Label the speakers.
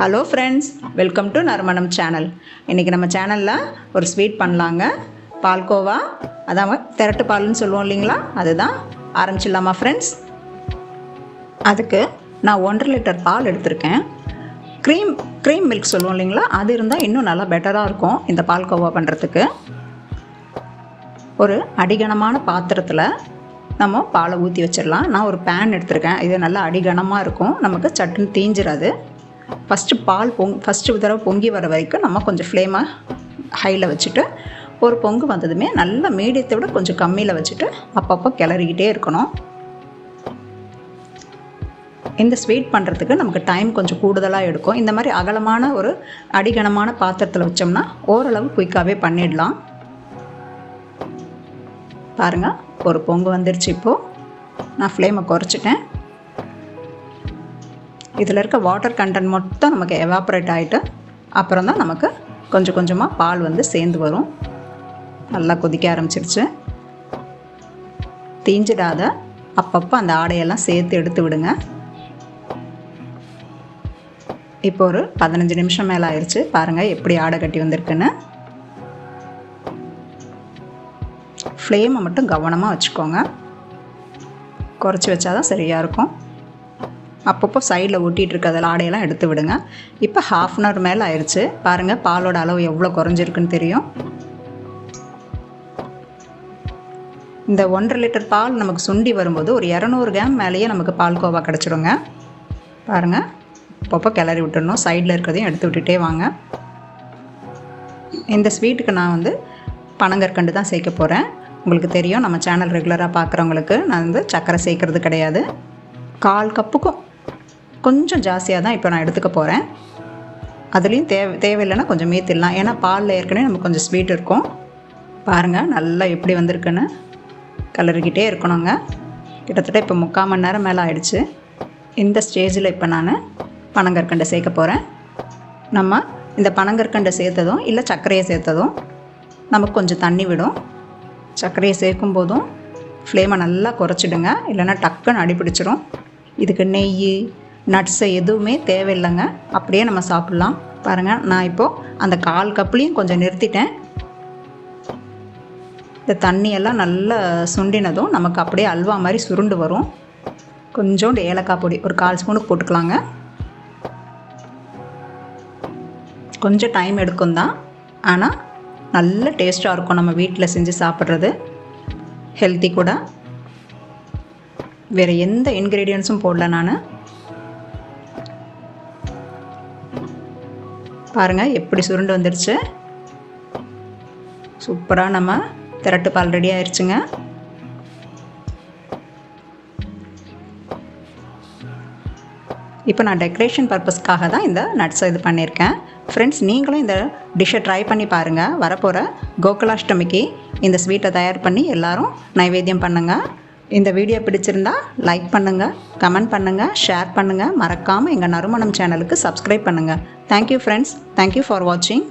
Speaker 1: Hello friends, welcome to நறுமணம் channel. இன்றைக்கி நம்ம சேனலில் ஒரு ஸ்வீட் பண்ணலாங்க. பால்கோவா, அதான் திரட்டுப்பால்னு சொல்லுவோம் இல்லைங்களா, அதுதான். ஆரம்பிச்சிடலாமா ஃப்ரெண்ட்ஸ்? அதுக்கு நான் 1.5 லிட்டர் பால் எடுத்திருக்கேன். க்ரீம் மில்க் சொல்லுவோம் இல்லைங்களா, அது இருந்தால் இன்னும் நல்லா பெட்டராக இருக்கும் இந்த பால்கோவா பண்ணுறதுக்கு. ஒரு அடிகனமான பாத்திரத்தில் நம்ம பாலை ஊற்றி வச்சிடலாம். நான் ஒரு பேன் எடுத்திருக்கேன். இது நல்லா அடிகனமாக இருக்கும், நமக்கு சட்டுன்னு தீஞ்சிடாது. ஃபஸ்ட்டு தடவை பொங்கி வர வரைக்கும் நம்ம கொஞ்சம் ஃப்ளேமை ஹையில் வச்சுட்டு, ஒரு பொங்கு வந்ததுமே நல்லா மீடியத்தை விட கொஞ்சம் கம்மியில் வச்சுட்டு அப்பப்போ கிளறிக்கிட்டே இருக்கணும். இந்த ஸ்வீட் பண்ணுறதுக்கு நமக்கு டைம் கொஞ்சம் கூடுதலாக எடுக்கும். இந்த மாதிரி அகலமான ஒரு அடிகனமான பாத்திரத்தில் வச்சோம்னா ஓரளவு குயிக்காகவே பண்ணிடலாம். பாருங்கள், ஒரு பொங்கு வந்துருச்சு. இப்போது நான் ஃப்ளேமை குறைச்சிட்டேன். இதில் இருக்க வாட்டர் கண்டென்ட் மொத்தம் நமக்கு எவாப்ரேட் ஆகிட்டு அப்புறம் தான் நமக்கு கொஞ்சம் கொஞ்சமாக பால் வந்து சேர்ந்து வரும். நல்லா கொதிக்க ஆரம்பிச்சிருச்சு. தீஞ்சிடாத அப்பப்போ அந்த ஆடையெல்லாம் சேர்த்து எடுத்து விடுங்க. இப்போ ஒரு 15 நிமிஷம் மேலே ஆயிடுச்சு. பாருங்கள் எப்படி ஆடை கட்டி வந்திருக்குன்னு. ஃப்ளேமை மட்டும் கவனமாக வச்சுக்கோங்க, குறைச்சி வச்சாதான் சரியாக இருக்கும். அப்பப்போ சைடில் ஒட்டிகிட்டு இருக்கிறதில் ஆடையெல்லாம் எடுத்து விடுங்க. இப்போ 1/2 அன் ஹவர் மேலே ஆயிடுச்சு. பாருங்கள், பாலோட அளவு எவ்வளோ குறைஞ்சிருக்குன்னு தெரியும். இந்த 1.5 லிட்டர் பால் நமக்கு சுண்டி வரும்போது ஒரு 200 கிராம் மேலேயே நமக்கு பால்கோவா கிடச்சிருங்க. பாருங்கள், அப்பப்போ கிளறி விட்டுடணும். சைடில் இருக்கிறதையும் எடுத்து விட்டுட்டே வாங்க. இந்த ஸ்வீட்டுக்கு நான் வந்து பனங்கற்கண்டு தான் சேர்க்க போகிறேன். உங்களுக்கு தெரியும், நம்ம சேனல் ரெகுலராக பார்க்குறவங்களுக்கு நான் வந்து சர்க்கரை சேர்க்கறது கிடையாது. 1/4 கப்புக்கும் கொஞ்சம் ஜாஸ்தியாக தான் இப்போ நான் எடுத்துக்க போகிறேன். அதுலேயும் தேவையில்லைன்னா கொஞ்சம் மீத்திடலாம், ஏன்னா பாலில் ஏற்கனவே நமக்கு கொஞ்சம் ஸ்வீட் இருக்கும். பாருங்கள், நல்லா எப்படி வந்திருக்குன்னு கலரிக்கிட்டே இருக்கணுங்க. கிட்டத்தட்ட இப்போ 3/4 மணி நேரம் மேலே ஆயிடுச்சு. இந்த ஸ்டேஜில் இப்போ நான் பனங்கற்கண்டை சேர்க்க போகிறேன். நம்ம இந்த பனங்கற்கண்டை சேர்த்ததும் இல்லை சர்க்கரையை சேர்த்ததும் நமக்கு கொஞ்சம் தண்ணி விடும். சர்க்கரையை சேர்க்கும் போதும் ஃப்ளேமை நல்லா குறைச்சிடுங்க, இல்லைன்னா டக்குன்னு அடிப்பிடிச்சிடும். இதுக்கு நெய், நட்ஸு எதுவுமே தேவையில்லைங்க, அப்படியே நம்ம சாப்பிட்லாம். பாருங்கள், நான் இப்போது அந்த 1/4 கப்லேயும் கொஞ்சம் நிறுத்திட்டேன். இந்த தண்ணியெல்லாம் நல்லா சுண்டினதும் நமக்கு அப்படியே அல்வா மாதிரி சுருண்டு வரும். கொஞ்சோண்டு ஏலக்காய் பொடி ஒரு 1/4 ஸ்பூனுக்கு போட்டுக்கலாங்க. கொஞ்சம் டைம் எடுக்கும் தான், ஆனால் நல்ல டேஸ்ட்டாக இருக்கும். நம்ம வீட்டில் செஞ்சு சாப்பிட்றது ஹெல்த்தி கூட. வேறு எந்த இன்க்ரீடியன்ஸும் போடல நான். பாருங்கள், எப்படி சுருண்டு வந்துடுச்சு. சூப்பராக நம்ம திரட்டுப்பால் ரெடி ஆயிடுச்சுங்க. இப்போ நான் டெக்கரேஷன் பர்பஸ்க்காக தான் இந்த நட்ஸை இது பண்ணியிருக்கேன். ஃப்ரெண்ட்ஸ், நீங்களும் இந்த டிஷ்ஷை ட்ரை பண்ணி பாருங்கள். வரப்போகிற கோகுலாஷ்டமிக்கு இந்த ஸ்வீட்டை தயார் பண்ணி எல்லோரும் நைவேத்தியம் பண்ணுங்கள். இந்த வீடியோ பிடிச்சிருந்தா லைக் பண்ணுங்கள், கமெண்ட் பண்ணுங்கள், ஷேர் பண்ணுங்கள். மறக்காமல் எங்கள் நறுமணம் சேனலுக்கு சப்ஸ்கிரைப் பண்ணுங்கள். தேங்க்யூ ஃப்ரெண்ட்ஸ், தேங்க்யூ ஃபார் வாட்சிங்.